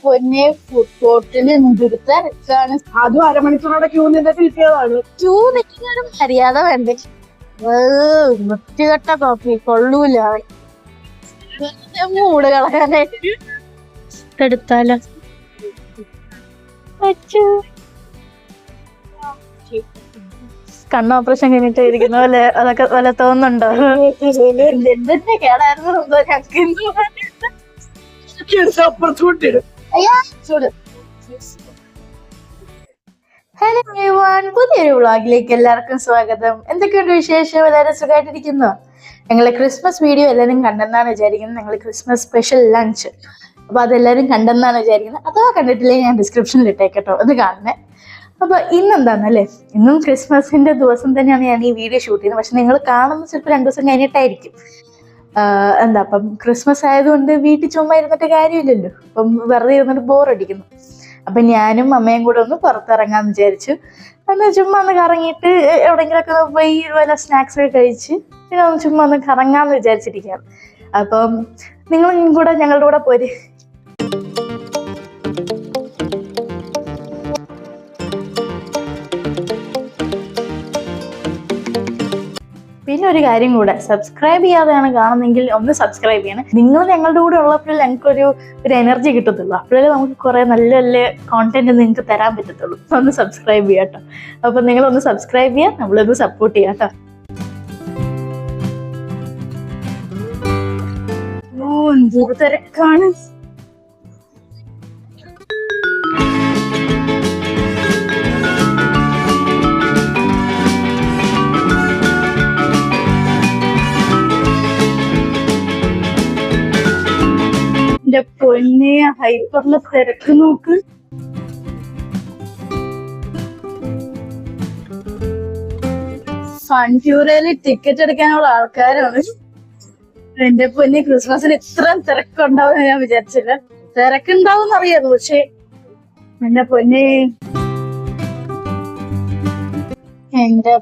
പൊന്നെ ഫുഡ് കോർട്ടില് എന്തൊരുത്ത രസാണ്. അതും അരമണിക്കൂറോടെ ക്യൂ നിന്നിട്ട് കിട്ടിയതാണ്. ക്യൂ നിൽക്കുന്നൊരു മര്യാദ വേണ്ടേ? വൃത്തികെട്ട കോഫി കൊള്ളൂല. മൂട് കളയാനായിട്ട് എടുത്താലോ? കണ്ണ് ഓപ്പറേഷൻ കഴിഞ്ഞിട്ട് ഇരിക്കുന്ന പോലെ അതൊക്കെ വല്ല തോന്നുന്നുണ്ടോ? എന്തിന്റെ കേടായിരുന്നു ഹലോ എവരിവൺ, പുതിയൊരു വ്ളോഗിലേക്ക് എല്ലാവർക്കും സ്വാഗതം. എന്തൊക്കെയുണ്ട് വിശേഷം? എല്ലാവരും സുഖമായിട്ടിരിക്കുന്നോ? ഞങ്ങളെ ക്രിസ്മസ് വീഡിയോ എല്ലാവരും കണ്ടെന്നാണ് വിചാരിക്കുന്നത്. ഞങ്ങൾ ക്രിസ്മസ് സ്പെഷ്യൽ ലഞ്ച്, അപ്പൊ അതെല്ലാവരും കണ്ടെന്നാണ് വിചാരിക്കുന്നത്. അഥവാ കണ്ടിട്ടില്ലേ ഞാൻ ഡിസ്ക്രിപ്ഷനിൽ ഇട്ടേക്കട്ടോ, ഒന്ന് കാണണേ. അപ്പൊ ഇന്നെന്താന്നല്ലേ, ഇന്നും ക്രിസ്മസിന്റെ ദിവസം തന്നെയാണ് ഞാൻ ഈ വീഡിയോ ഷൂട്ട് ചെയ്യുന്നത്. പക്ഷെ നിങ്ങൾ കാണുമ്പോൾ ചിലപ്പോൾ 2 ദിവസം കഴിഞ്ഞിട്ടായിരിക്കും. അപ്പം ക്രിസ്മസ് ആയതുകൊണ്ട് വീട്ടിൽ ചുമ്മാ ഇരുന്നിട്ട് കാര്യമില്ലല്ലോ, അപ്പം വെറുതെ ഇരുന്നിട്ട് ബോറടിക്കുന്നു. അപ്പം ഞാനും അമ്മയും കൂടെ ഒന്ന് പുറത്തിറങ്ങാന്ന് വിചാരിച്ചു. എന്നാൽ ചുമ്മാ ഒന്ന് കറങ്ങിയിട്ട് എവിടെയെങ്കിലുമൊക്കെ പോയി വല്ല സ്നാക്സ് ഒക്കെ കഴിച്ച് പിന്നെ ഒന്ന് ചുമ്മാ ഒന്ന് കറങ്ങാമെന്ന് വിചാരിച്ചിരിക്കുകയാണ്. അപ്പം നിങ്ങളും കൂടെ ഞങ്ങളുടെ കൂടെ പോര്. പിന്നെ ഒരു കാര്യം കൂടെ, സബ്സ്ക്രൈബ് ചെയ്യാതെയാണ് കാണുന്നെങ്കിൽ ഒന്ന് സബ്സ്ക്രൈബ് ചെയ്യണം. നിങ്ങൾ ഞങ്ങളുടെ കൂടെ ഉള്ളപ്പോഴേ ഞങ്ങൾക്കൊരു എനർജി കിട്ടത്തുള്ളൂ. അപ്പോഴേ നമുക്ക് കുറേ നല്ല നല്ല കോണ്ടന്റ് നിങ്ങൾക്ക് തരാൻ പറ്റത്തുള്ളൂ. ഒന്ന് സബ്സ്ക്രൈബ് ചെയ്യാം കേട്ടോ. അപ്പം നിങ്ങളൊന്ന് സബ്സ്ക്രൈബ് ചെയ്യാം, നമ്മളൊന്ന് സപ്പോർട്ട് ചെയ്യാം കേട്ടോ. എന്തൊരു തിരക്കാണ്. എന്റെ പൊന്നെ, ഹൈപ്പറിലെ തിരക്ക് നോക്ക്. ഫൺഫ്യൂറിയയില് ടിക്കറ്റ് എടുക്കാനുള്ള ആൾക്കാരാണ്. എന്റെ പൊന്നെ, ക്രിസ്മസിന് ഇത്രയും തിരക്കുണ്ടാവും ഞാൻ വിചാരിച്ചില്ല. തിരക്കുണ്ടാവും അറിയാമോ, പക്ഷെ എന്റെ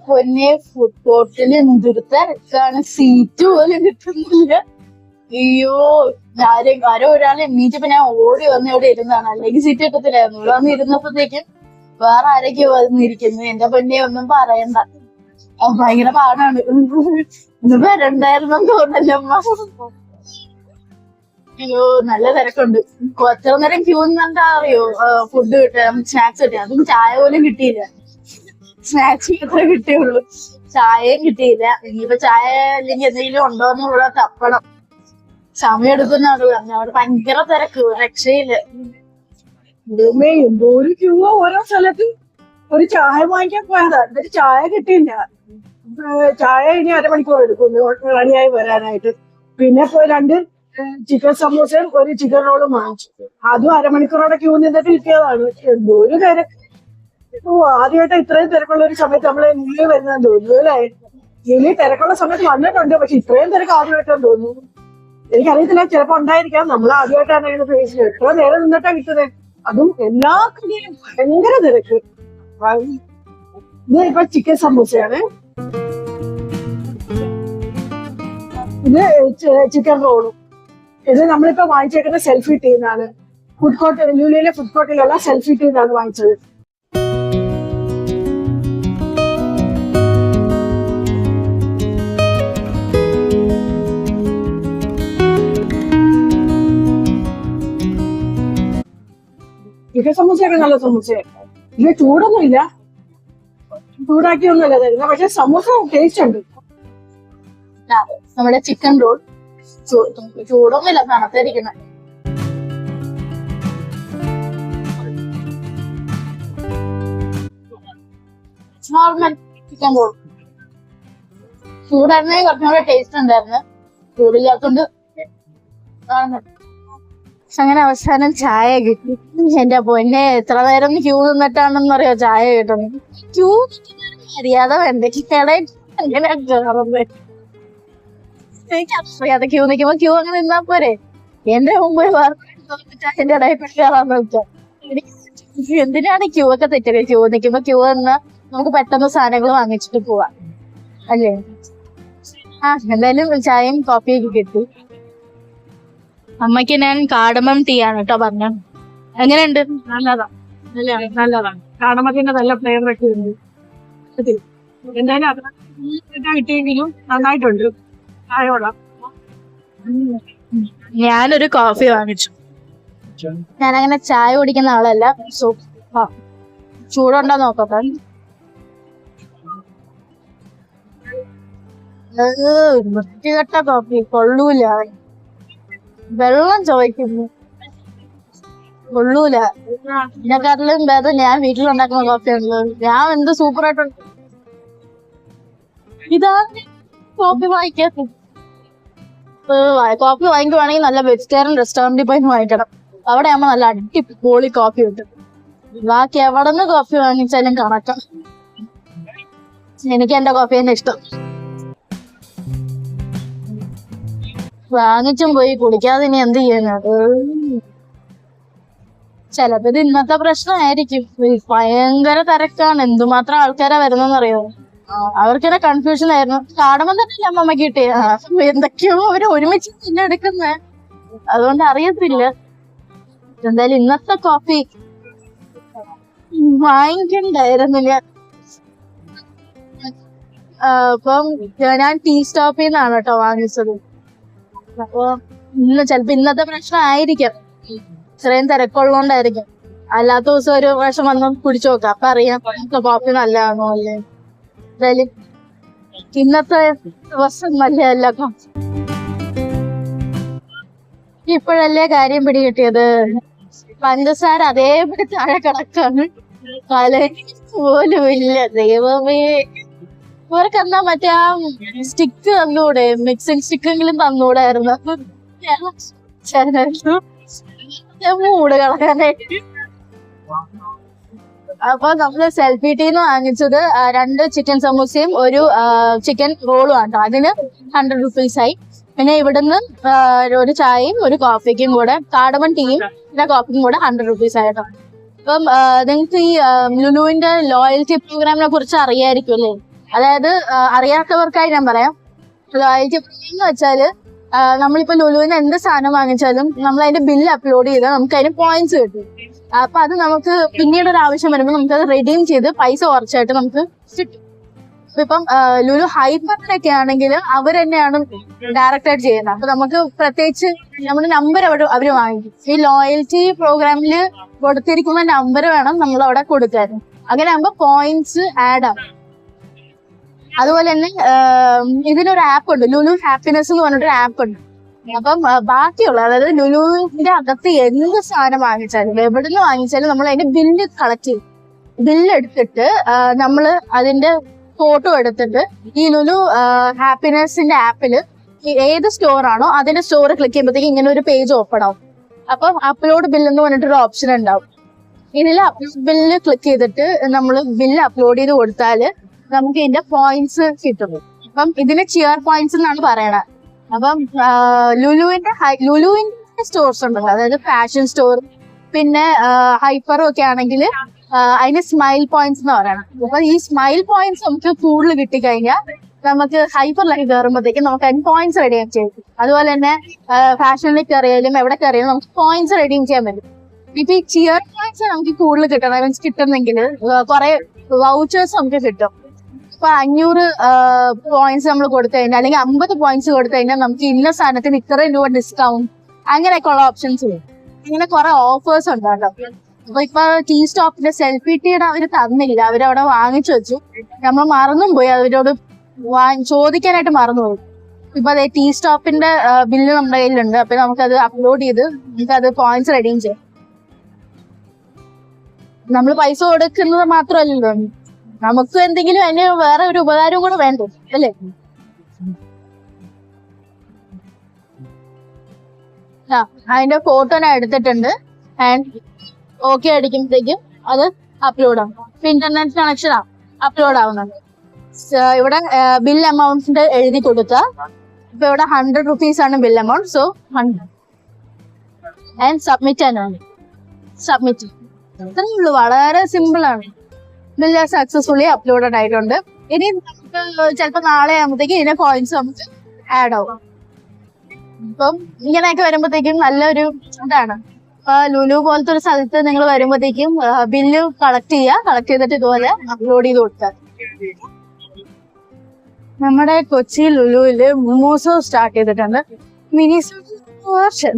പൊന്നെ ഫുഡ് കോർട്ടിൽ എന്തൊരു തിരക്കാണ്. സീറ്റ് പോലും കിട്ടുന്നില്ല. അയ്യോ, ആരോ ഒരാൾ എണ്ണീറ്റപ്പോ ഞാൻ ഓടി വന്ന് ഇവിടെ ഇരുന്നാണ്, അല്ലെങ്കിൽ സീറ്റ് കിട്ടത്തില്ലായിരുന്നു. ഇവിടെ വന്ന് ഇരുന്നപ്പോഴത്തേക്കും വേറെ ആരൊക്കെയോ വന്നിരിക്കുന്നു. എന്റെ പൊന്നെ ഒന്നും പറയണ്ട, ഭയങ്കര പാടാണ്. ഇത് വരണ്ടായിരുന്നെന്ന് തോന്നല്ലമ്മ. അയ്യോ, നല്ല തിരക്കുണ്ട്. എത്ര നേരം ക്യൂ നിന്നാ അറിയോ ഫുഡ് കിട്ടാൻ, സ്നാക്സ് കിട്ടിയ. അതും ചായ പോലും കിട്ടിയില്ല. സ്നാക്സ് മാത്രമേ കിട്ടിയുള്ളൂ, ചായയും കിട്ടിയില്ല. ഇനിയിപ്പോ ചായ അല്ലെങ്കിൽ എന്തെങ്കിലും ഉണ്ടോന്ന് ഇവിടെ തപ്പണം. സമയം എടുക്കുന്നതാണ് പറഞ്ഞു. അവിടെ ഭയങ്കര തിരക്ക്, രക്ഷയില്ല. എന്തോ ഒരു ക്യൂ ഓരോ സ്ഥലത്ത്. ഒരു ചായ വാങ്ങിക്കാൻ പോയതാ, എന്നിട്ട് ചായ കിട്ടിയില്ല. ചായ ഇനി അരമണിക്കൂർ എടുക്കും റെഡിയായി വരാനായിട്ട്. പിന്നെ പോയി 2 ചിക്കൻ സമൂസയും 1 ചിക്കൻ റോളും വാങ്ങിച്ചു. അതും അരമണിക്കൂറോടെ ക്യൂ നിന്നിട്ട് കിട്ടിയതാണ്. എന്തോ ഒരു തിരക്ക്. ആദ്യമായിട്ട് ഇത്രയും തിരക്കുള്ള ഒരു സമയത്ത് നമ്മളെ നീ വരുന്നതെന്ന് തോന്നുന്നു അല്ലേ? ഇനി തിരക്കുള്ള സമയത്ത് വന്നിട്ടുണ്ട്, പക്ഷെ ഇത്രയും തിരക്ക് ആദ്യമായിട്ടാണ് തോന്നുന്നു. എനിക്കറിയത്തില്ല, ചിലപ്പോ ഉണ്ടായിരിക്കാം. നമ്മൾ ആദ്യമായിട്ടാണ് അങ്ങനെ ഫേസ് ചെയ്യുന്നത്. എത്ര നേരം നിന്നിട്ടാ കിട്ടുന്നത്, അതും എല്ലാ കടയിലും ഭയങ്കര തിരക്ക്. ഇത് ഇപ്പൊ ചിക്കൻ സമൂസയാണ്, ഇത് ചിക്കൻ റോളും. ഇത് നമ്മളിപ്പോ വാങ്ങിച്ചേക്കുന്ന സെൽഫി ടീന്നാണ്. ഫുഡ് കോർട്ട്, ലുലുവിലെ ഫുഡ് കോർട്ടിലുള്ള സെൽഫി ടീന്നാണ് വാങ്ങിച്ചത്. ചിക്കൻ സമൂസയൊക്കെ നല്ല സമൂസയാണ്. ഇത് ചൂടൊന്നുമില്ല, ചൂടാക്കിയൊന്നുമല്ല തരുന്നത്, പക്ഷെ സമൂസ ടേസ്റ്റ് ഉണ്ട്. നമ്മുടെ ചിക്കൻ റോൾ ചൂടൊന്നുമില്ല, തണുത്തിരിക്കണം. നോർമൽ ചിക്കൻ റോൾ ചൂടായിരുന്നെങ്കിൽ കുറച്ചുകൂടെ ടേസ്റ്റ് ഉണ്ടായിരുന്നു. ചൂടില്ലാത്തോണ്ട് അങ്ങനെ അവസാനം ചായ കിട്ടി. എന്റെ പൊന്നെ, എത്ര നേരം ക്യൂ നിന്നിട്ടാണെന്ന് അറിയോ ചായ കിട്ടുന്നത്. ക്യൂ മര്യാദ വേണ്ടേ? കടയിൽ അങ്ങനെ കയറുന്നത് എനിക്ക് അറിയാതെ. ക്യൂ നിൽക്കുമ്പോ ക്യൂ അങ്ങനെ നിന്നാ പോരെ? എന്റെ മുമ്പ് എന്റെ ഇടയിൽ കയറാന്ന് വെച്ചാൽ എനിക്ക് എന്തിനാണ് ക്യൂ ഒക്കെ തെറ്റത്? ക്യൂ നിൽക്കുമ്പോ ക്യൂ നിന്നാ നമുക്ക് പെട്ടെന്ന് സാധനങ്ങൾ വാങ്ങിച്ചിട്ട് പോവാം അല്ലേ? എന്തായാലും ചായയും കോഫിയൊക്കെ കിട്ടി. അമ്മയ്ക്ക് ഞാൻ കാർഡമം ടീ ആണ് കേട്ടോ പറഞ്ഞത്. എങ്ങനെയുണ്ട്? നല്ലതാ, നല്ലതാണ്. കാടമത്തിന്റെ നല്ല ഫ്ലേവർ ഒക്കെ ഉണ്ട്. എന്തായാലും അത്ര കിട്ടിയെങ്കിലും നന്നായിട്ടുണ്ട്. ചായയോളം ഞാനൊരു കോഫി വാങ്ങിച്ചു. ഞാനങ്ങനെ ചായ കുടിക്കുന്ന ആളല്ല. ചൂടുണ്ടോ നോക്കട്ടെ. വൃത്തികെട്ട കോഫി, കൊള്ളൂല. വെള്ളം ചോദിക്കുന്നു, കൊള്ളൂല. ഇതിനെക്കാട്ടിലും ഭേദം ഞാൻ വീട്ടിലുണ്ടാക്കുന്ന കോഫി ഉണ്ടല്ലോ. ഞാൻ എന്ത് സൂപ്പറായിട്ടുണ്ട്. ഇതാ കോഫി വാങ്ങിക്കാത്ത. കോഫി വാങ്ങിക്കുവാണെങ്കിൽ നല്ല വെജിറ്റേറിയൻ റെസ്റ്റോറന്റിൽ പോയി വാങ്ങിക്കണം. അവിടെ ആകുമ്പോ നല്ല അടിപൊളി കോഫി കിട്ടും. ബാക്കി എവിടെ നിന്ന് കോഫി വാങ്ങിച്ചാലും കണക്കാം. എനിക്ക് എന്റെ കോഫി തന്നെ ഇഷ്ടം. വാങ്ങിച്ചും പോയി കുടിക്കാതെ ഇനി എന്ത് ചെയ്യുന്നത്? ചിലപ്പോ ഇത് ഇന്നത്തെ പ്രശ്നമായിരിക്കും. ഭയങ്കര തിരക്കാണ്. എന്തുമാത്രം ആൾക്കാരാ വരുന്നറിയോ? അവർക്കിടെ കൺഫ്യൂഷൻ ആയിരുന്നു. കാടമം തന്നെ അമ്മമ്മക്ക് കിട്ടിയ എന്തൊക്കെയോ അവര് ഒരുമിച്ച് പിന്നെ എടുക്കുന്നേ, അതുകൊണ്ട് അറിയത്തില്ല. എന്തായാലും ഇന്നത്തെ കോഫി വാങ്ങിക്കണ്ടായിരുന്നില്ല. അപ്പം ഞാൻ ടീ സ്റ്റോപ്പിൽ നിന്നാണ് കേട്ടോ വാങ്ങിച്ചത്. അപ്പൊ ചിലപ്പോ ഇന്നത്തെ പ്രശ്നം ആയിരിക്കാം, ഇത്രയും തിരക്കുള്ളതുകൊണ്ടായിരിക്കും. അല്ലാത്ത ദിവസം ഒരു പ്രാവശ്യം വന്ന് കുടിച്ചു നോക്കാം, അപ്പൊ അറിയാം കോഫി നല്ലതാണോ അല്ലേ. എന്തായാലും ഇന്നത്തെ ദിവസം നല്ലതല്ല. ഇപ്പോഴല്ലേ കാര്യം പിടികിട്ടിയത്. പഞ്ചസാര അതേപടി താഴെ കിടക്കാണ്, പോലും ഇല്ല. ദൈവമേ, ഇവർക്ക് എന്നാ മറ്റേ ആ സ്റ്റിക്ക് തന്നൂടെ, മിക്സിംഗ് സ്റ്റിക്കെങ്കിലും തന്നൂടായിരുന്നു. മൂട് കളയാനായിട്ട്. അപ്പൊ നമ്മള് സെൽഫി ടീന്ന് വാങ്ങിച്ചത് 2 ചിക്കൻ സമൂസയും ഒരു ചിക്കൻ റോളും ആട്ടോ. അതിന് 100 rupees-ആയി. പിന്നെ ഇവിടുന്ന് ഒരു ചായയും ഒരു കോഫിക്കും കൂടെ, കാടമൺ ടീയും പിന്നെ കോഫിക്കും കൂടെ 100 rupees ആയിട്ടോ. അപ്പം നിങ്ങൾക്ക് ഈ ലുലുവിന്റെ ലോയൽറ്റി പ്രോഗ്രാമിനെ കുറിച്ച് അറിയായിരിക്കും അല്ലേ? അതായത് അറിയാത്തവർക്കായി ഞാൻ പറയാം. ലോയൽറ്റി പ്രോഗ്രാം എന്ന് വെച്ചാല് നമ്മളിപ്പോ ലുലുവിന് എന്ത് സാധനം വാങ്ങിച്ചാലും നമ്മൾ അതിന്റെ ബില്ല് അപ്ലോഡ് ചെയ്താൽ നമുക്ക് അതിന് പോയിന്റ്സ് കിട്ടും. അപ്പൊ അത് നമുക്ക് പിന്നീട് ഒരു ആവശ്യം വരുമ്പോൾ നമുക്ക് അത് റെഡീം ചെയ്ത് പൈസ കുറച്ചായിട്ട് നമുക്ക് കിട്ടും. ഇപ്പം ലുലു ഹൈപ്പറിനൊക്കെ ആണെങ്കിൽ അവർ തന്നെയാണ് ഡയറക്റ്റ് ആയിട്ട് ചെയ്യുന്നത്. അപ്പൊ നമുക്ക് പ്രത്യേകിച്ച് നമ്മുടെ നമ്പർ അവര് വാങ്ങിക്കും. ഈ ലോയൽറ്റി പ്രോഗ്രാമിൽ കൊടുത്തിരിക്കുന്ന നമ്പർ വേണം നമ്മൾ അവിടെ കൊടുക്കാൻ. അങ്ങനെ ആകുമ്പോ പോയിന്റ്സ് ആഡ് ആവും. അതുപോലെ തന്നെ ഇതിനൊരു ആപ്പ് ഉണ്ട്, ലുലു ഹാപ്പിനെസ് എന്ന് പറഞ്ഞിട്ടൊരു ആപ്പ് ഉണ്ട്. അപ്പം ബാക്കിയുള്ള, അതായത് ലുലുവിന്റെ അകത്ത് എന്ത് സാധനം വാങ്ങിച്ചാലും എവിടെ നിന്ന് വാങ്ങിച്ചാലും നമ്മൾ അതിന്റെ ബില്ല് കളക്ട് ചെയ്യും. ബില്ല് എടുത്തിട്ട് നമ്മള് അതിന്റെ ഫോട്ടോ എടുത്തിട്ട് ഈ ലുലു ഹാപ്പിനെസിന്റെ ആപ്പില് ഏത് സ്റ്റോർ ആണോ അതിന്റെ സ്റ്റോർ ക്ലിക്ക് ചെയ്യുമ്പോഴത്തേക്ക് ഇങ്ങനെ ഒരു പേജ് ഓപ്പൺ ആവും. അപ്പം അപ്ലോഡ് ബില്ല് എന്ന് പറഞ്ഞിട്ടൊരു ഓപ്ഷൻ ഉണ്ടാവും. ഇതിൽ അപ്ലോഡ് ബില്ല് ക്ലിക്ക് ചെയ്തിട്ട് നമ്മൾ ബില്ല് അപ്ലോഡ് ചെയ്ത് കൊടുത്താല് നമുക്ക് ഇതിന്റെ പോയിന്റ്സ് കിട്ടും. അപ്പം ഇതിന് ചിയർ പോയിന്റ്സ് എന്നാണ് പറയണത്. അപ്പം ലുലുവിന്റെ സ്റ്റോർസ് ഉണ്ടല്ലോ, അതായത് ഫാഷൻ സ്റ്റോർ പിന്നെ ഹൈപ്പറും ഒക്കെ ആണെങ്കിൽ അതിന് സ്മൈൽ പോയിന്റ്സ് എന്ന് പറയണം. അപ്പൊ ഈ സ്മൈൽ പോയിന്റ്സ് നമുക്ക് കൂടുതൽ കിട്ടിക്കഴിഞ്ഞാൽ നമുക്ക് ഹൈപ്പറിലേക്ക് കയറുമ്പോഴത്തേക്കും നമുക്ക് 10 പോയിന്റ്സ് റെഡീം ചെയ്യും. അതുപോലെ തന്നെ ഫാഷനിലേക്ക് കയറിയാലും എവിടെ കയറിയാലും നമുക്ക് പോയിന്റ്സ് റെഡീം ചെയ്യാൻ പറ്റും. ഇപ്പൊ ഈ ചിയർ പോയിന്റ്സ് നമുക്ക് കൂടുതൽ കിട്ടണം. മീൻസ് കിട്ടുന്നെങ്കിൽ കുറെ വൗച്ചേഴ്സ് നമുക്ക് കിട്ടും. ഇപ്പൊ 500 പോയിന്റ്സ് നമ്മൾ കൊടുത്തു കഴിഞ്ഞാൽ, അല്ലെങ്കിൽ 50 പോയിന്റ്സ് കൊടുത്തു കഴിഞ്ഞാൽ നമുക്ക് ഇന്ന സാധനത്തിന് ഇത്രയും രൂപ ഡിസ്കൗണ്ട്, അങ്ങനെയൊക്കെ ഉള്ള ഓപ്ഷൻസ് വരും. ഇങ്ങനെ കുറെ ഓഫേഴ്സ് ഉണ്ട് കേട്ടോ. അപ്പൊ ഇപ്പൊ ടീ സ്റ്റോപ്പിന്റെ സെൽഫി ടീയുടെ അവര് തന്നില്ല, അവരവിടെ വാങ്ങിച്ചു വെച്ചു. നമ്മൾ മറന്നും പോയി, അവരോട് ചോദിക്കാനായിട്ട് മറന്നുപോയി. ഇപ്പൊ അതെ ടീ സ്റ്റോപ്പിന്റെ ബില്ല് നമ്മുടെ കയ്യിലുണ്ട്. അപ്പൊ നമുക്കത് അപ്ലോഡ് ചെയ്ത് നമുക്കത് പോയിന്റ്സ് റെഡീം ചെയ്യാം. നമ്മൾ പൈസ കൊടുക്കുന്നത് മാത്രമല്ലല്ലോ, നമുക്ക് എന്തെങ്കിലും അതിന് വേറെ ഒരു ഉപകാരം കൂടെ വേണ്ടേ അല്ലേ? അതിന്റെ ഫോട്ടോ ഞാൻ എടുത്തിട്ടുണ്ട്. ആൻഡ് ഓക്കെ അടിക്കുമ്പോഴത്തേക്കും അത് അപ്ലോഡ് ആവും. ഇപ്പൊ ഇന്റർനെറ്റ് കണക്ഷൻ അപ്ലോഡ് ആവുന്നുണ്ട്. ഇവിടെ ബിൽ എമൗണ്ട്സിന്റെ എഴുതി കൊടുക്കുക. ഇപ്പൊ ഇവിടെ 100 rupees ആണ് bill amount. So 100 and submit ആണ്. സബ്മിറ്റ് ഇത്രയേ ഉള്ളൂ, വളരെ സിമ്പിൾ ആണ്. ബില്ല് സക്സസ്ഫുള്ളി അപ്ലോഡഡ് ആയിട്ടുണ്ട്. ഇനി നമുക്ക് ചിലപ്പോ നാളെ ആകുമ്പോഴത്തേക്ക് ഇതിന്റെ പോയിന്റ്സ് നമുക്ക് ആഡ് ആവും. ഇപ്പം ഇങ്ങനെയൊക്കെ വരുമ്പോഴത്തേക്കും നല്ലൊരു ഇതാണ്. ലുലു പോലത്തെ ഒരു സ്ഥലത്ത് നിങ്ങൾ വരുമ്പോഴത്തേക്കും ബില്ല് കളക്ട് ചെയ്തിട്ട് ഇതുപോലെ അപ്ലോഡ് ചെയ്ത് കൊടുക്കുക. നമ്മുടെ കൊച്ചി ലുലുവില് മോമോസ് സ്റ്റാർട്ട് ചെയ്തിട്ടുണ്ട്, മിനി വേർഷൻ.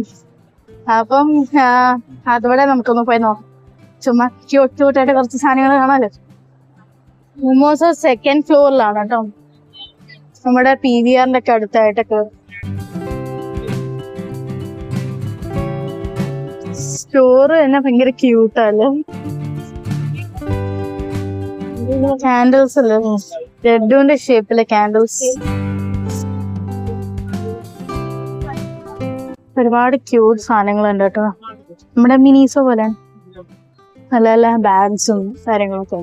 അപ്പം അതോടെ നമുക്കൊന്ന് പോയി നോക്കാം. ചുമ്മാ ക്യൂട്ടായിട്ട് കുറച്ച് സാധനങ്ങൾ കാണാമല്ലോ. മോമോസ് 2nd ഫ്ലോറിലാണ് കേട്ടോ, നമ്മുടെ PVR ഒക്കെ അടുത്തായിട്ടൊക്കെ. സ്റ്റോറ് തന്നെ ഭയങ്കര ക്യൂട്ടല്ലേ. കാൻഡിൽസ് അല്ലേ, ലഡുവിന്റെ ഷേപ്പിലെ കാൻഡിൽസ്. ഒരുപാട് ക്യൂട്ട് സാധനങ്ങളുണ്ട് കേട്ടോ, നമ്മുടെ മിനീസോ പോലെ നല്ല നല്ല ബാഗ്സും കാര്യങ്ങളൊക്കെ.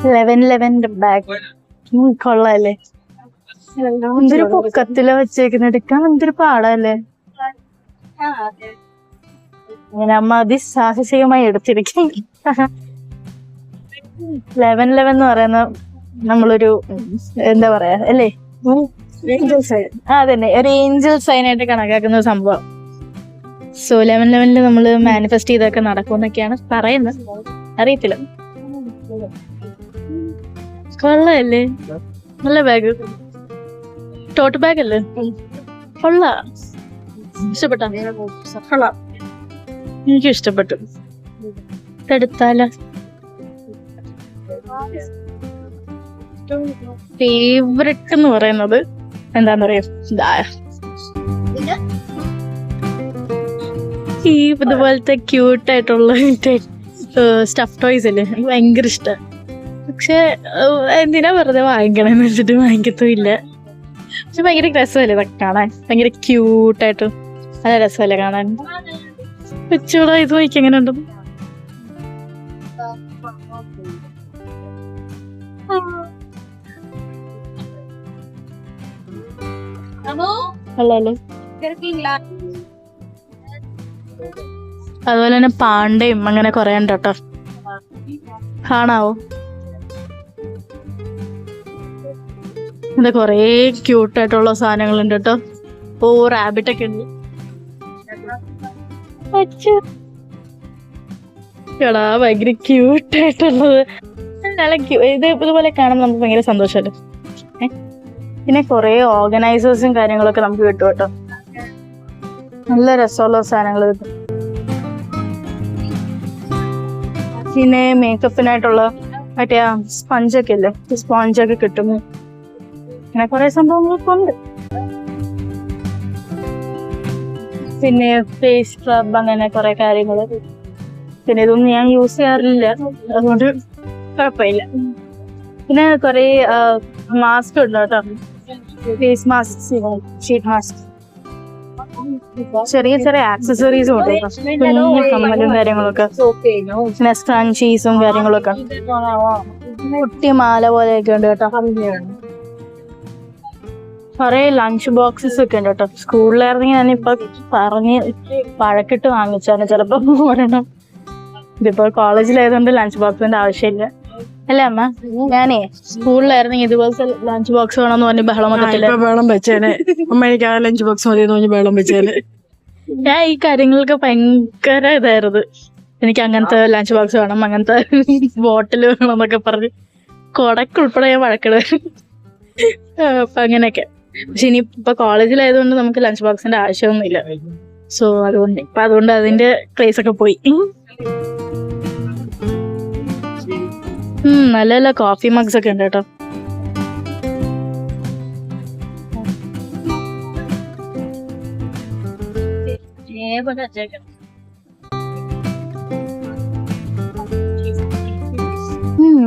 11 ബാഗ് കൊള്ളാല്ലേ. എന്തൊരു പൊക്കത്തില വെച്ചേക്കുന്ന, എടുക്കാൻ എന്തൊരു പാടല്ലേ. ഇങ്ങനെ അമ്മ അതിസാഹസികമായി എടുത്തിരിക്കും. 11 എന്ന് പറയുന്ന നമ്മളൊരു എന്താ പറയാ അല്ലേ, അതന്നെ ഒരു ഏഞ്ചൽ സൈൻ ആയിട്ട് കണക്കാക്കുന്ന സംഭവം. സോ 11 നമ്മള് മാനിഫെസ്റ്റ് ചെയ്തൊക്കെ നടക്കുമെന്നൊക്കെയാണ് പറയുന്നത്, അറിയത്തില്ല. കൊള്ളല്ലേ, നല്ല ബാഗ്, ടോട്ട് ബാഗ് അല്ലേ, കൊള്ളാ. ഇഷ്ടപ്പെട്ടോ? കൊള്ളാം, എനിക്കും ഇഷ്ടപ്പെട്ടു. എടുത്താല ഫേവററ്റ് എന്ന് പറയുന്നത് എന്താന്ന് പറയാ, ഈ ഇതുപോലത്തെ ക്യൂട്ടായിട്ടുള്ള സ്റ്റഫ് ടോയ്സ് അല്ലേ, എനിക്ക് ഭയങ്കര ഇഷ്ടം. പക്ഷെ എന്തിനാ വെറുതെ വാങ്ങിക്കണമെന്ന് വെച്ചിട്ട് വാങ്ങിക്കത്തും ഇല്ല. പക്ഷെ ഭയങ്കര രസമല്ലേ ഇതൊക്കെ കാണാൻ, ഭയങ്കര ക്യൂട്ടായിട്ട് നല്ല രസമല്ലേ കാണാൻ. വെച്ചൂടാ, ഇത് നോക്കി എങ്ങനെ ഉണ്ടെന്ന്. അല്ലേ, അതുപോലെ തന്നെ പാണ്ടയും അങ്ങനെ കൊറേ ഉണ്ട് കേട്ടോ, കാണാവോ. ഇത് കൊറേ ക്യൂട്ടായിട്ടുള്ള സാധനങ്ങളുണ്ട് കേട്ടോ. ഓ, റാബിറ്റ് ഒക്കെ ഉണ്ട്. എടാ ഭയങ്കര ക്യൂട്ടായിട്ടുള്ളത്, നല്ല ഇത് ഇതുപോലെ കാണുമ്പോൾ നമുക്ക് ഭയങ്കര സന്തോഷമല്ലേ. പിന്നെ കൊറേ ഓർഗനൈസേഴ്സും കാര്യങ്ങളൊക്കെ നമുക്ക് കിട്ടും കേട്ടോ, നല്ല രസമുള്ള സാധനങ്ങൾ കിട്ടും. പിന്നെ മേക്കപ്പിനായിട്ടുള്ള മറ്റേ സ്പഞ്ചൊക്കെ ഇല്ലേ, സ്പോഞ്ചൊക്കെ കിട്ടും. അങ്ങനെ കുറെ സംഭവങ്ങളൊക്കെ ഉണ്ട്. പിന്നെ ഫേസ് സ്ക്രബ്, അങ്ങനെ കുറെ കാര്യങ്ങൾ. പിന്നെ ഇതൊന്നും ഞാൻ യൂസ് ചെയ്യാറില്ല, അതുകൊണ്ട് കുഴപ്പമില്ല. പിന്നെ കുറെ മാസ്ക് ഉണ്ട് കേട്ടോ, ഫേസ് മാസ്ക്, ഷീറ്റ് മാസ്ക്, ചെറിയ ചെറിയ ആക്സസറീസും ഉണ്ട്, കുഞ്ഞു കമ്മലും കാര്യങ്ങളൊക്കെ, പിന്നെ സ്ക്രഞ്ചീസും കാര്യങ്ങളൊക്കെ, കുട്ടി മാല പോലെയൊക്കെ ഉണ്ട് കേട്ടോ. കുറെ ലഞ്ച് ബോക്സസ് ഒക്കെ ഉണ്ട് കേട്ടോ. സ്കൂളിലായിരുന്നെങ്കിൽ ഞാനിപ്പോ പറഞ്ഞ് പഴക്കിട്ട് വാങ്ങിച്ചാണ് ചിലപ്പോ ഒരെണ്ണം. ഇതിപ്പോ കോളേജിലായതുകൊണ്ട് ലഞ്ച് ബോക്സിന്റെ ആവശ്യമില്ല അല്ലേ അമ്മ? ഞാനേ സ്കൂളിലായിരുന്നെങ്കിൽ ഇതുപോലത്തെ ലഞ്ച് ബോക്സ് വേണമെന്ന് പറഞ്ഞ് ബഹളം വന്നിട്ടില്ല. ബഹളം വെച്ചേനെ അമ്മ, എനിക്ക് ആ ലഞ്ച് ബോക്സ് മതി എന്ന് പറഞ്ഞ് ബഹളം വെച്ചേനെ. ഞാൻ ഈ കാര്യങ്ങൾക്ക് ഭയങ്കര ഇതായിരുന്നു, എനിക്ക് അങ്ങനത്തെ ലഞ്ച് ബോക്സ് വേണം, അങ്ങനത്തെ ബോട്ടിൽ വേണം എന്നൊക്കെ പറഞ്ഞ് കൊടക്കുൾപ്പെടെ ഞാൻ വഴക്കിടും. അപ്പൊ അങ്ങനെയൊക്കെ. പക്ഷെ ഇനി ഇപ്പൊ കോളേജിലായതുകൊണ്ട് നമുക്ക് ലഞ്ച് ബോക്സിന്റെ ആവശ്യമൊന്നുമില്ല. സോ അതുകൊണ്ട് അതിന്റെ ക്രേസ് ഒക്കെ പോയി. നല്ല നല്ല കോഫി മഗ്സ് ഒക്കെ ഉണ്ട് കേട്ടോ.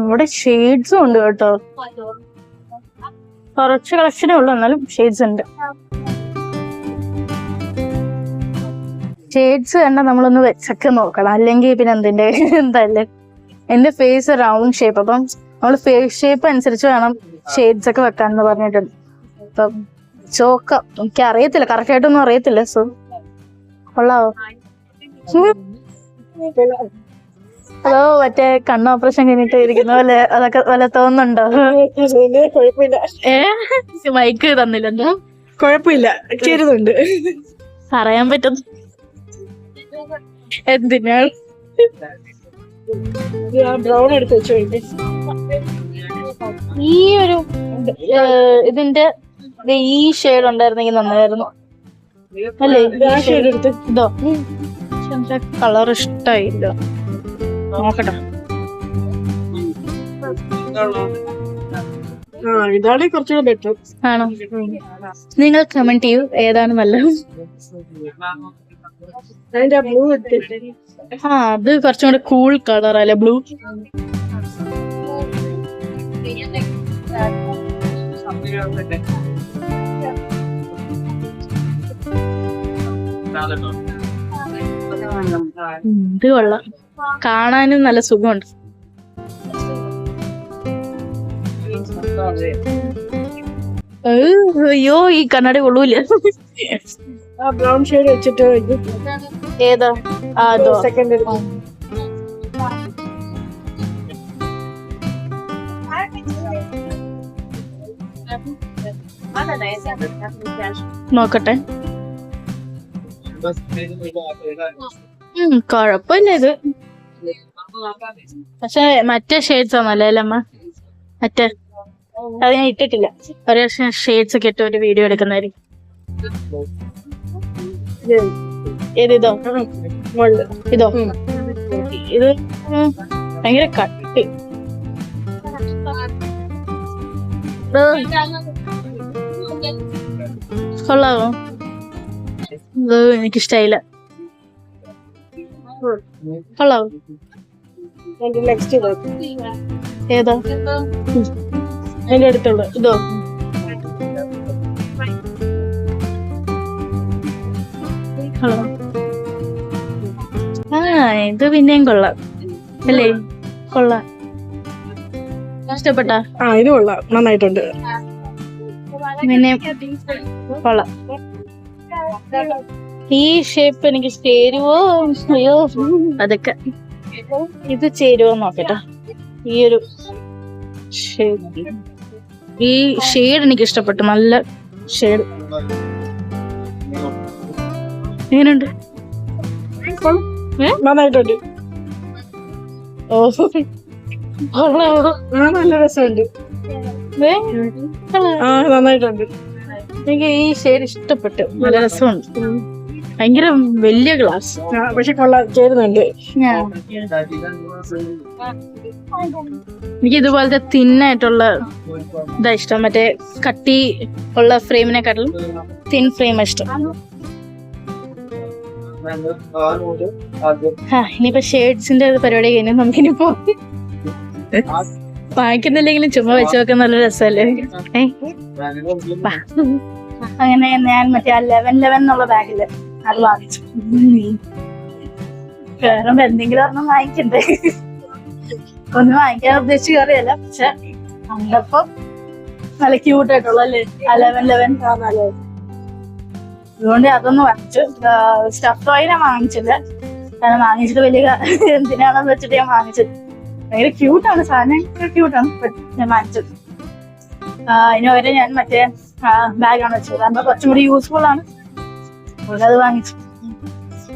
ഇവിടെ ഷെയ്ഡ്സും ഉണ്ട് കേട്ടോ, കുറച്ച് കളക്ഷനേ ഉള്ളു, എന്നാലും ഷെയ്ഡ്സ് ഉണ്ട്. ഷെയ്ഡ്സ് കണ്ട നമ്മളൊന്ന് വെച്ചൊക്കെ നോക്കണം, അല്ലെങ്കിൽ പിന്നെ എന്തിന്റെ എന്തല്ലേ. എന്റെ ഫേസ് റൗണ്ട് ഷേപ്പ്, അപ്പം നമ്മള് ഫേസ് ഷേപ്പ് അനുസരിച്ച് വേണം ഷെയ്ഡ്സ് ഒക്കെ വെക്കാന്ന് പറഞ്ഞിട്ടുണ്ട്. അപ്പം ചോക്ക എനിക്ക് അറിയത്തില്ല, കറക്റ്റ് ആയിട്ടൊന്നും അറിയത്തില്ല. സോ കൊള്ളാവോ? അതോ മറ്റേ കണ്ണ് ഓപ്പറേഷൻ കഴിഞ്ഞിട്ട് ഇരിക്കുന്ന പോലെ അതൊക്കെ പോലെ തോന്നുന്നുണ്ടോ? കുഴപ്പമില്ല, മൈക്ക് തന്നില്ലെന്തോ? കുഴപ്പമില്ല, ചേരുന്നുണ്ട്. പറയാൻ പറ്റും എന്തിനാണ് ബ്രൗൺ എടുത്ത് വെച്ചു. ഈ ഒരു ഇതിന്റെ ഈ ഷെയ്ഡ് ഉണ്ടായിരുന്നെങ്കിൽ നന്നായിരുന്നു അല്ലേ? ഇതോ കളർ ഇഷ്ടായില്ല. നോക്കട്ടെ. ഇതാണ് കുറച്ചുകൂടെ ബെറ്റർ. ആണോ? നിങ്ങൾ കമന്റ് ചെയ്യൂ ഏതാണ് നല്ലത്. അതിന്റെ ബ്ലൂ എടുത്തിട്ട് അത് കുറച്ചും കൂടെ കൂൾ കളർ അല്ലേ ബ്ലൂ? ഇത് കൊള്ളാം, കാണാനും നല്ല സുഖമുണ്ട്. അയ്യോ ഈ കണ്ണാടി കൊള്ളൂല. ബ്രൗൺ ഷെയ്ഡ് വെച്ചിട്ട് ഏതാ? അതോ സെക്കൻഡ് നോക്കട്ടെ. കൊഴപ്പില്ല ഇത്, പക്ഷെ മറ്റേ ഷെയ്ഡ്സ് ആണല്ലേ അമ്മ? മറ്റേ അത് ഞാൻ ഇട്ടിട്ടില്ല. ഒരു ഷെയ്ഡ്സ് ഒക്കെ ഇട്ട് ഒരു വീഡിയോ എടുക്കുന്നതായിരിക്കും. ഏതിതോ? ഇതോ? ഇത് ഭയങ്കര കട്ടി. കൊള്ളാവോ? ഇത് എനിക്കിഷ്ടായില്ല. കൊള്ളാവോ? നെക്സ്റ്റ് ഏതാ? അതിന്റെ അടുത്തുള്ള ഇതോ? ഇത് പിന്നെയും കൊള്ളാം അല്ലേ? കൊള്ളാം, ഇഷ്ടപ്പെട്ടാ? ഇത് കൊള്ളാം, നന്നായിട്ടുണ്ട്. പിന്നെ കൊള്ളാം. ഈ ഷേപ്പ് എനിക്ക് ചേരുവോ? അയ്യോ അതൊക്കെ ഇത് ചേരുവോ നോക്കട്ടെ. ഈ ഒരു ഷേപ്പ്, ഈ ഷെയ്ഡ് എനിക്ക് ഇഷ്ടപ്പെട്ടു. നല്ല ഷെയ്ഡ്. എങ്ങനെയുണ്ട്? നന്നായിട്ടുണ്ട്. ഓ നല്ല രസമുണ്ട്. നന്നായിട്ടുണ്ട്. എനിക്ക് ഈ ഷെയ്ഡ് ഇഷ്ടപ്പെട്ടു. നല്ല രസമുണ്ട്. ഭയങ്കര വലിയ ഗ്ലാസ്, പക്ഷെ കൊള്ളാം, ചേരുന്നുണ്ട്. എനിക്ക് ഇതുപോലത്തെ തിന്നായിട്ടുള്ള ഇതാ ഇഷ്ടം. മറ്റേ കട്ടി ഉള്ള ഫ്രെയിമിനെക്കാട്ടിലും തിൻ ഫ്രെയിം ഇഷ്ടം. ഇനിയിപ്പോ ഷെയ്ഡ്സിന്റെ പരിപാടി കഴിഞ്ഞു. നമുക്കിനിപ്പോ വാങ്ങിക്കുന്നില്ലെങ്കിലും ചുമ്മാ വെച്ച് നോക്കാൻ നല്ല രസമല്ലേ? അങ്ങനെ ഞാൻ മറ്റേ 1111 എന്നുള്ള ബാഗില് അത് വാങ്ങിച്ചു. കേറുമ്പോ എന്തെങ്കിലും ഒരെണ്ണം വാങ്ങിക്കണ്ടേ? ഒന്നും വാങ്ങിക്കാൻ ഉദ്ദേശിച്ച് കയറിയല്ല, പക്ഷെ കണ്ടപ്പോ നല്ല ക്യൂട്ടായിട്ടുള്ള അല്ലേ 1111. അതുകൊണ്ട് അതൊന്നും വാങ്ങിച്ചു. സ്റ്റഫ് ടോയ് ഞാൻ വാങ്ങിച്ചില്ല, കാരണം വാങ്ങിച്ചിട്ട് വലിയ എന്തിനാണെന്ന് വെച്ചിട്ട് ഞാൻ വാങ്ങിച്ചത്. ഭയങ്കര ക്യൂട്ടാണ് സാധനം, ക്യൂട്ടാണ്, ഞാൻ വാങ്ങിച്ചത്. അതിന് വരെ ഞാൻ മറ്റേ ബാഗാണ് വെച്ചത്, കാരണം കുറച്ചും കൂടി യൂസ്ഫുൾ ആണ്, അതുകൊണ്ട് അത് വാങ്ങിച്ചു.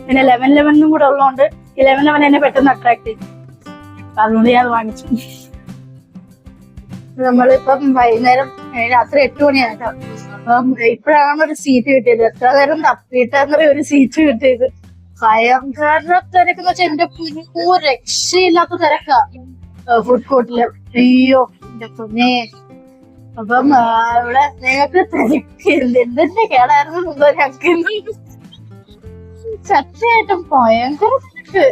പിന്നെ 1111 കൂടെ ഉള്ളതുകൊണ്ട് 1111 എന്നെ പെട്ടെന്ന് അട്രാക്ട് ചെയ്തു, അതുകൊണ്ട് ഞാൻ അത് വാങ്ങിച്ചു. നമ്മളിപ്പം വൈകുന്നേരം രാത്രി 8 മണിയാണ് കേട്ടോ. അപ്പം ഇപ്പോഴാണ് ഒരു സീറ്റ് കിട്ടിയത്. എത്ര നേരം തപ്പിയിട്ടെന്നൊരു ഒരു സീറ്റ് കിട്ടിയത്. ഭയങ്കര തിരക്കെന്ന് വെച്ചാൽ എന്റെ കുഞ്ഞു രക്ഷയില്ലാത്ത തിരക്കാ ഫുഡ് കോർട്ടില്. അയ്യോ എന്റെ കുഞ്ഞേ. അപ്പം ഇവിടെ നിങ്ങൾക്ക് തിരക്ക് എന്തിന്റെ കേടായിരുന്നു ഞങ്ങൾക്ക് സത്യമായിട്ടും ഭയങ്കര തിരക്ക്.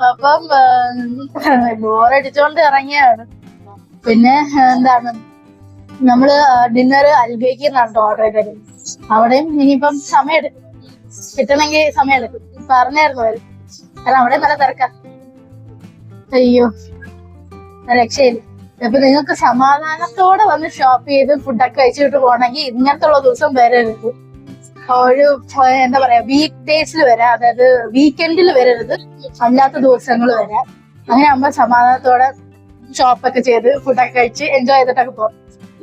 അപ്പം ബോറടിച്ചോണ്ട് ഇറങ്ങിയാണ്. പിന്നെ എന്താണ്, നമ്മള് ഡിന്നർ അൽബേക്ക് എന്നാണ് ഓർഡർ ചെയ്തത്. അവിടെയും ഇനിയിപ്പം സമയം എടുക്കും, കിട്ടണമെങ്കിൽ സമയം എടുക്കും പറഞ്ഞായിരുന്നു അവര്, കാരണം അവിടെ നല്ല തിരക്കാ. അയ്യോ രക്ഷയില്ല. അപ്പൊ നിങ്ങൾക്ക് സമാധാനത്തോടെ വന്ന് ഷോപ്പ് ചെയ്ത് ഫുഡൊക്കെ കഴിച്ചിട്ട് പോകണമെങ്കിൽ ഇങ്ങനത്തെ ഉള്ള ദിവസം വരരുത്. ഒരു എന്താ പറയാ വീക്ക് ഡേയ്സിൽ വരാം, അതായത് വീക്കെൻഡിൽ വരരുത്, അല്ലാത്ത ദിവസങ്ങൾ വരാം. അങ്ങനെ ആകുമ്പോൾ സമാധാനത്തോടെ ഷോപ്പൊക്കെ ചെയ്ത് ഫുഡൊക്കെ കഴിച്ച് എൻജോയ് ചെയ്തിട്ടൊക്കെ പോകും.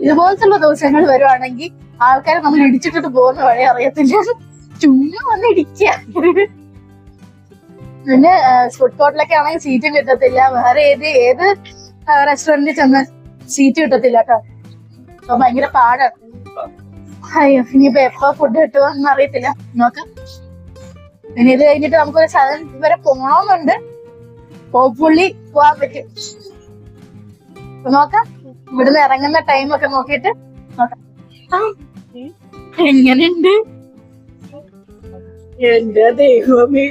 ഇതുപോലത്തുള്ള ദിവസങ്ങൾ വരുവാണെങ്കിൽ ആൾക്കാരെ നമ്മൾ ഇടിച്ചിട്ടിട്ട് പോകുന്ന വഴി അറിയത്തില്ല, ചുമ്മാ വന്ന് ഇടിക്കുക. പിന്നെ ഫുഡ് കോർട്ടിലൊക്കെ ആണെങ്കിൽ സീറ്റും കിട്ടത്തില്ല, വേറെ ഏത് റെസ്റ്റോറന്റിൽ ചെന്ന് സീറ്റ് കിട്ടത്തില്ല കേട്ടോ. അപ്പൊ ഭയങ്കര പാടാണ്. അയ്യോ, ഇനിയിപ്പോ എപ്പോ ഫുഡ് കിട്ടുമോന്ന് അറിയത്തില്ല, നോക്കാം. ഇനി ഇത് കഴിഞ്ഞിട്ട് നമുക്കൊരു സ്ഥലം വരെ പോണോന്നുണ്ട്, ഹോപ്പ്ഫുള്ളി പോവാൻ പറ്റും. നോക്കാം, ഇവിടുന്ന് ഇറങ്ങുന്ന ടൈമൊക്കെ നോക്കിയിട്ട് നോക്കാം. എങ്ങനെയുണ്ട്? എന്റെ ദൈവമേ,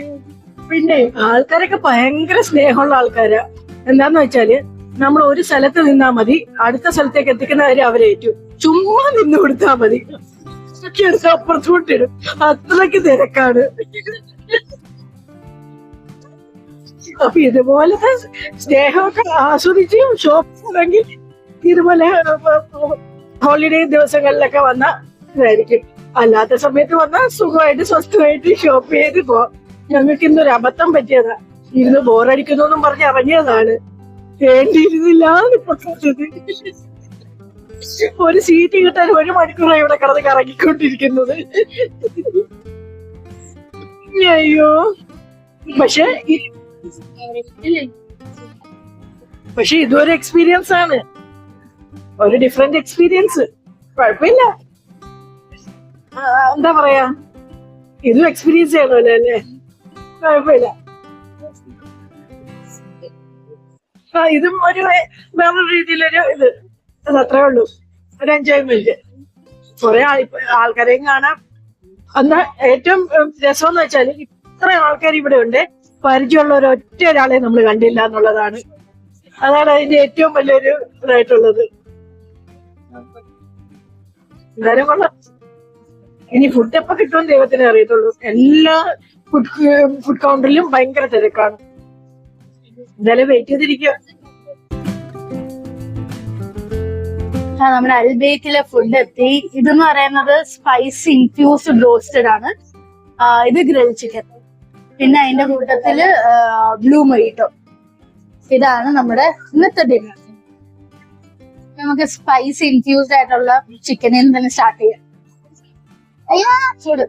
പിന്നെ ആൾക്കാരൊക്കെ ഭയങ്കര സ്നേഹമുള്ള ആൾക്കാരാ. എന്താന്ന് വെച്ചാല് നമ്മൾ ഒരു സ്ഥലത്ത് നിന്നാ മതി, അടുത്ത സ്ഥലത്തേക്ക് എത്തിക്കുന്നവരെ അവരേറ്റു. ചുമ്മാ നിന്ന് കൊടുത്താ മതി, എടുത്ത് അപ്പുറത്തോട്ടിടും. അത്രയ്ക്ക് തിരക്കാണ്. അപ്പൊ ഇതുപോലത്തെ സ്നേഹമൊക്കെ ആസ്വദിച്ച് ഷോപ്പിലാണെങ്കിൽ ഇതുപോലെ ഹോളിഡേ ദിവസങ്ങളിലൊക്കെ വന്ന ഇതായിരിക്കും. അല്ലാത്ത സമയത്ത് വന്നാൽ സുഖമായിട്ട് സ്വസ്ഥമായിട്ട് ഷോപ്പ് ചെയ്ത് പോവാം. ഞങ്ങൾക്ക് ഇന്നൊരു അബദ്ധം പറ്റിയതാ. ഇരുന്ന് ബോറടിക്കുന്നു പറഞ്ഞ് ഇറങ്ങിയതാണ്. വേണ്ടിയിരുന്നില്ല. ഒരു സീറ്റ് കിട്ടാൻ 1 മണിക്കൂറായി ഇവിടെ കിടന്ന് കറങ്ങിക്കൊണ്ടിരിക്കുന്നത്. അയ്യോ, പക്ഷെ ഇതൊരു എക്സ്പീരിയൻസ് ആണ്, ഒരു ഡിഫറെന്റ് എക്സ്പീരിയൻസ്. കുഴപ്പമില്ല, എന്താ പറയാ, ഇതും എക്സ്പീരിയൻസ് ചെയ്യണമല്ലോ അല്ലേ. കുഴപ്പമില്ല. ഇതും വേറൊരു രീതിയിലൊരു ഇത്, അതത്രേ ഉള്ളൂ, ഒരു എൻജോയ്മെന്റ്. കുറെ ആൾക്കാരെയും കാണാം. എന്നാ ഏറ്റവും രസം എന്ന് വെച്ചാല് ഇത്ര ആൾക്കാർ ഇവിടെ ഉണ്ട്, പരിചയമുള്ള ഒരൊറ്റ ഒരാളെ നമ്മൾ കണ്ടില്ല എന്നുള്ളതാണ്. അതാണ് അതിന്റെ ഏറ്റവും വലിയൊരു ഇതായിട്ടുള്ളത്. എന്തായാലും കൊള്ളാം. ഇനി ഫുഡ് എപ്പോ കിട്ടുമെന്ന് ദൈവത്തിനെ അറിയത്തുള്ളൂ. എല്ലാ ഫുഡ് കൗണ്ടറിലും ഭയങ്കര തിരക്കാണ്. എന്തായാലും വെയിറ്റ് ചെയ്തിരിക്കുക. നമ്മുടെ അൽബേക്കിലെ ഫുഡ് എത്തി. ഇതെന്ന് പറയുന്നത് സ്പൈസി ഇൻഫ്യൂസ്ഡ് റോസ്റ്റഡ് ആണ്. ഇത് ഗ്രിൽ ചിക്കൻ, പിന്നെ അതിന്റെ കൂട്ടത്തില് ബ്ലൂ മൊയ്റ്റോ. ഇതാണ് നമ്മുടെ ഇന്നത്തെ ഡിന്നർ. നമുക്ക് സ്പൈസി ഇൻഫ്യൂസ്ഡ് ആയിട്ടുള്ള ചിക്കനിൽ തന്നെ സ്റ്റാർട്ട് ചെയ്യാം. ചൂട്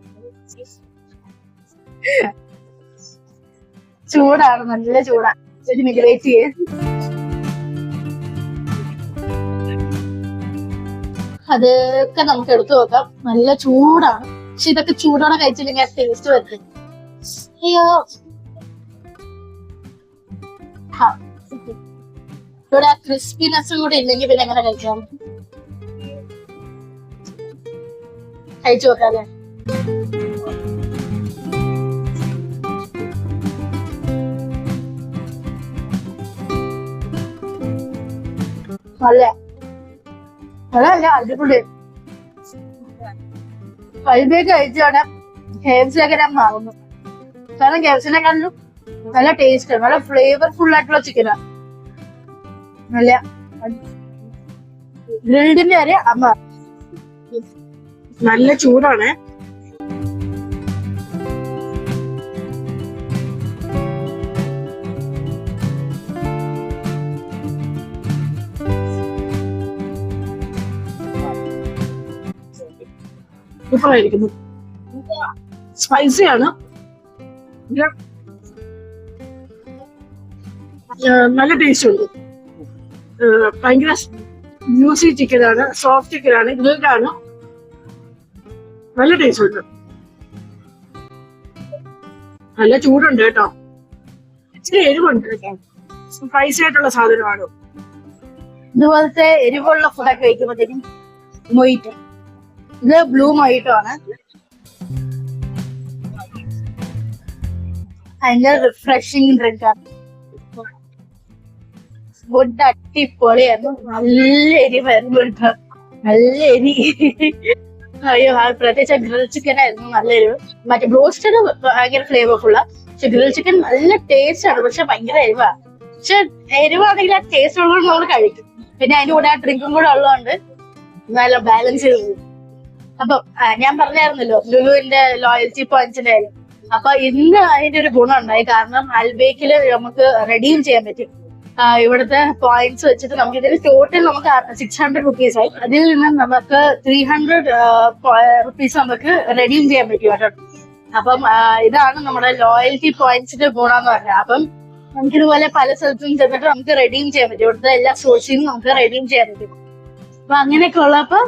ചൂടാണ്, നല്ല ചൂടാണ്. ഒരു മിനിറ്റ് വെയിറ്റ് ചെയ്യേ. അതൊക്കെ നമുക്ക് എടുത്തു നോക്കാം. നല്ല ചൂടാണ്, പക്ഷെ ഇതൊക്കെ ചൂടോടെ കഴിച്ചില്ലെങ്കിൽ ടേസ്റ്റ് വരത്തില്ല. അയ്യോ, ഇവിടെ ആ ക്രിസ്പിനെസ്സും കൂടെ ഇല്ലെങ്കിൽ പിന്നെ എങ്ങനെ കഴിക്കാം? കഴിച്ചു നോക്കാല്ലേ? നല്ല അടിപൊളി. കൽബിയൊക്കെ കഴിച്ചാണ് KFC-ഒക്കെ ഞാൻ മാറുന്നു. കാരണം KFC-നെക്കാളും നല്ല ടേസ്റ്റ്, നല്ല ഫ്ലേവർഫുൾ ആയിട്ടുള്ള ചിക്കനാണ്. നല്ല ഗ്രിൽഡിന്റെ അരി അമ്മ. നല്ല ചൂടാണ്. സൂപ്പറായിരിക്കുന്നു. സ്പൈസിയാണ്, നല്ല ടേസ്റ്റ് ഉണ്ട്. ഭയങ്കര ജ്യൂസി ചിക്കനാണ്, സോഫ്റ്റ് ചിക്കനാണ്, ഗ്രിൽഡാണ്. നല്ല ടേസ്റ്റ് ഉണ്ട്. നല്ല ചൂടുണ്ട് കേട്ടോ. ഇച്ചിരി എരിവുണ്ട് കേട്ടോ. സ്പൈസി ആയിട്ടുള്ള സാധനമാണ്. ഇതുപോലത്തെ എരിവുള്ള ഫുഡൊക്കെ കഴിക്കുമ്പോഴത്തേക്കും മൊയ്റ്റോ. ഇത് ബ്ലൂ മൊയ്റ്റോ ആണ്. ഭയങ്കര റിഫ്രഷിങ് ഡ്രിങ്ക് ആണ്. ഫുഡ് അടിപൊളിയായിരുന്നു. നല്ല എരിവായിരുന്നു കേട്ടോ, നല്ല എരി. അയ്യോ, പ്രത്യേകിച്ച് ഗ്രിൽ ചിക്കൻ ആയിരുന്നു നല്ല എരിവ്. മറ്റേ ബ്രോസ്റ്റഡ് ഭയങ്കര ഫ്ലേവർഫുള്ള, പക്ഷെ ഗ്രിൽ ചിക്കൻ നല്ല ടേസ്റ്റ് ആണ്, പക്ഷെ ഭയങ്കര എരിവാണ്. പക്ഷെ എരിവാണെങ്കിൽ ആ ടേസ്റ്റ് ഉള്ളത് നമ്മൾ കഴിക്കും. പിന്നെ അതിന്റെ കൂടെ ആ ഡ്രിങ്കും കൂടെ ഉള്ളതുകൊണ്ട് നല്ല ബാലൻസ് ചെയ്തു. അപ്പൊ ഞാൻ പറഞ്ഞായിരുന്നല്ലോ ലുലുവിന്റെ ലോയൽറ്റി പോയിന്റ്സിന്റെ കാര്യം. അപ്പൊ ഇന്ന് അതിന്റെ ഒരു ഗുണം ഉണ്ടായി. കാരണം അൽബേക്കില് നമുക്ക് റെഡീം ചെയ്യാൻ പറ്റും. ഇവിടുത്തെ പോയിന്റ്സ് വെച്ചിട്ട് നമുക്ക് ഇതിൽ ടോട്ടൽ നമുക്ക് 600 റുപ്പീസ് ആയി. അതിൽ നിന്ന് നമുക്ക് 300 റുപ്പീസ് നമുക്ക് റെഡീം ചെയ്യാൻ പറ്റും കേട്ടോ. അപ്പം ഇതാണ് നമ്മുടെ ലോയൽറ്റി പോയിന്റ്സിന്റെ ഗുണമെന്ന് പറഞ്ഞാൽ. അപ്പം നമുക്കിതുപോലെ പല സ്ഥലത്തും ചെന്നിട്ട് നമുക്ക് റെഡീം ചെയ്യാൻ പറ്റും. ഇവിടുത്തെ എല്ലാ സോഴ്സിനും നമുക്ക് റെഡീം ചെയ്യാൻ പറ്റും. അപ്പൊ അങ്ങനെയൊക്കെ ഉള്ളപ്പോ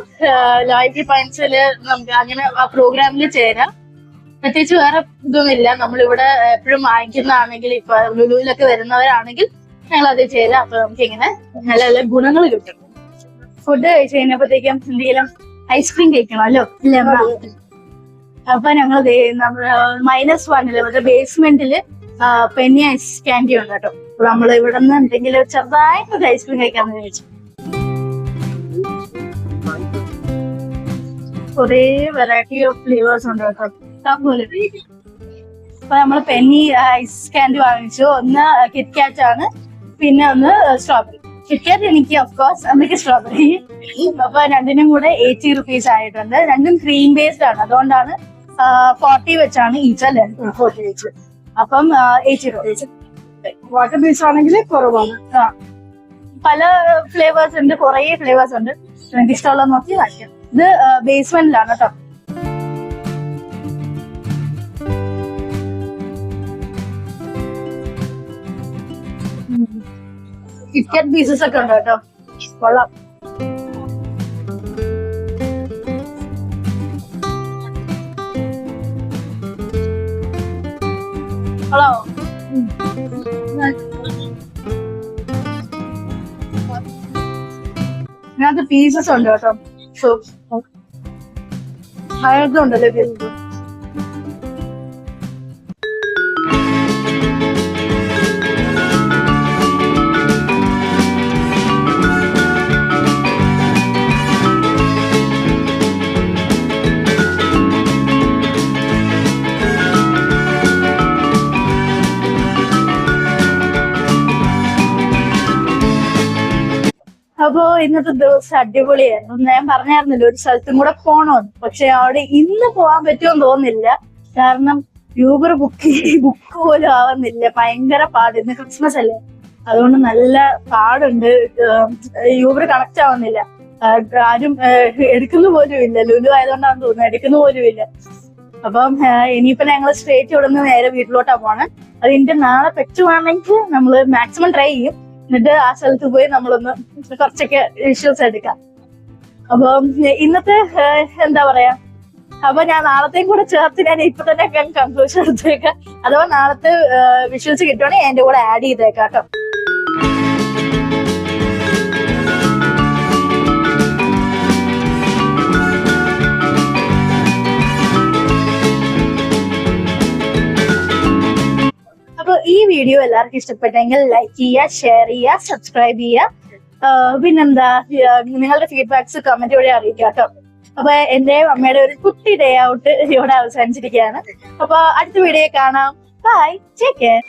ലോയൽറ്റി പോയിന്റ്സിൽ നമുക്ക് അങ്ങനെ ആ പ്രോഗ്രാമിൽ ചേരാം. പ്രത്യേകിച്ച് വേറെ ഇതൊന്നുമില്ല. നമ്മളിവിടെ എപ്പോഴും വാങ്ങിക്കുന്നതാണെങ്കിൽ, ഇപ്പൊ ലുലുവിലൊക്കെ വരുന്നവരാണെങ്കിൽ ഞങ്ങൾ അത് ചേരാം. അപ്പൊ നമുക്ക് ഇങ്ങനെ നല്ല നല്ല ഗുണങ്ങൾ കിട്ടും. ഫുഡ് കഴിച്ച് കഴിഞ്ഞപ്പോഴത്തേക്കും എന്തെങ്കിലും ഐസ്ക്രീം കഴിക്കണമല്ലോ ഇല്ല. അപ്പൊ ഞങ്ങൾ -1 ഇവിടെ ബേസ്മെന്റില് പെന്നി ഐസ് ക്യാൻഡി ഉണ്ട് കേട്ടോ. അപ്പൊ നമ്മൾ ഇവിടെ നിന്ന് എന്തെങ്കിലും ചെറുതായിട്ടൊരു ഐസ്ക്രീം കഴിക്കാന്ന് വിചാരിച്ചു. കുറേ വെറൈറ്റി ഓഫ് ഫ്ലേവേഴ്സ് ഉണ്ട് കേട്ടോ. അപ്പൊ നമ്മള് പെന്നി ഐസ് ക്യാൻഡി വാങ്ങിച്ചു. ഒന്ന് കിറ്റ്കാറ്റ് ആണ്, പിന്നെ ഒന്ന് സ്ട്രോബെറി. കിറ്റ്കാറ്റ് എനിക്ക് ഓഫ്കോഴ്സ്, അമ്മയ്ക്ക് സ്ട്രോബെറി. അപ്പൊ രണ്ടിനും കൂടെ 80 റുപ്പീസ് ആയിട്ടുണ്ട്. രണ്ടും ക്രീം ബേസ്ഡ് ആണ്, അതുകൊണ്ടാണ് 40 വെച്ചാണ് ഈച്ച 40 വെച്ച്. അപ്പം 80 റുപ്പീസ്. വാട്ടർ ബേസ് ആണെങ്കിൽ കുറവാണ്. പല ഫ്ലേവേഴ്സ് ഉണ്ട്, കുറേ ഫ്ലേവേഴ്സ് ഉണ്ട്. എനിക്ക് ഇഷ്ടമുള്ള നോക്കി വാങ്ങിക്കാം. ഇത് ബേസ്മെന്റിലാണ് കേട്ടോ. കിറ്റ്കാറ്റ് പീസസ് ഒക്കെ ഉണ്ട് കേട്ടോ, കൊള്ളാം. ഹലോ, ഇതിനകത്ത് പീസസ് ഉണ്ട് കേട്ടോ. ഉണ്ടല്ലോ പീസസ്. അപ്പോ ഇന്നത്തെ ദിവസം അടിപൊളിയായിരുന്നു. ഞാൻ പറഞ്ഞായിരുന്നല്ലോ ഒരു സ്ഥലത്തും കൂടെ പോണോന്ന്. പക്ഷെ അവിടെ ഇന്ന് പോകാൻ പറ്റുമെന്ന് തോന്നുന്നില്ല. കാരണം യൂബർ ബുക്ക് പോലും ആവുന്നില്ല. ഭയങ്കര പാട്. ഇന്ന് ക്രിസ്മസ് അല്ലേ, അതുകൊണ്ട് നല്ല പാടുണ്ട്. യൂബർ കണക്ട് ആവുന്നില്ല. ആരും എടുക്കുന്ന പോലും ഇല്ല. ലുലു ആയതുകൊണ്ടാണ് തോന്നുന്നത്, എടുക്കുന്ന പോലും ഇല്ല. അപ്പം ഇനിയിപ്പോ ഞങ്ങൾ സ്ട്രേറ്റ് ഇവിടെ നിന്ന് നേരെ വീട്ടിലോട്ടാ പോണേ. അതിന്റെ നാളെ പറ്റുവാണെങ്കിൽ നമ്മള് മാക്സിമം ട്രൈ ചെയ്യും. എന്നിട്ട് ആ സ്ഥലത്ത് പോയി നമ്മളൊന്ന് കുറച്ചൊക്കെ വിഷ്വൽസ് എടുക്കാം. അപ്പം ഇന്നത്തെ എന്താ പറയാ, അപ്പൊ ഞാൻ നാളത്തെയും കൂടെ ചേർത്ത് ഞാൻ ഇപ്പൊ തന്നെ കൺക്ലൂഷൻ എടുത്തേക്കാം. അഥവാ നാളത്തെ വിഷ്വൽസ് കിട്ടുവാണെങ്കിൽ എന്റെ കൂടെ ആഡ് ചെയ്തേക്കാം കേട്ടോ. അപ്പൊ ഈ വീഡിയോ എല്ലാവർക്കും ഇഷ്ടപ്പെട്ടെങ്കിൽ ലൈക്ക് ചെയ്യുക, ഷെയർ ചെയ്യുക, സബ്സ്ക്രൈബ് ചെയ്യുക. പിന്നെന്താ, നിങ്ങളുടെ ഫീഡ്ബാക്സ് കമന്റ് വഴി അറിയിക്കുക കേട്ടോ. അപ്പൊ എന്റെയും അമ്മയുടെ ഒരു കുട്ടി ഡേ ഔട്ട് ഇവിടെ അവസാനിച്ചിരിക്കുകയാണ്. അപ്പൊ അടുത്ത വീഡിയോ കാണാം. Bye, take care.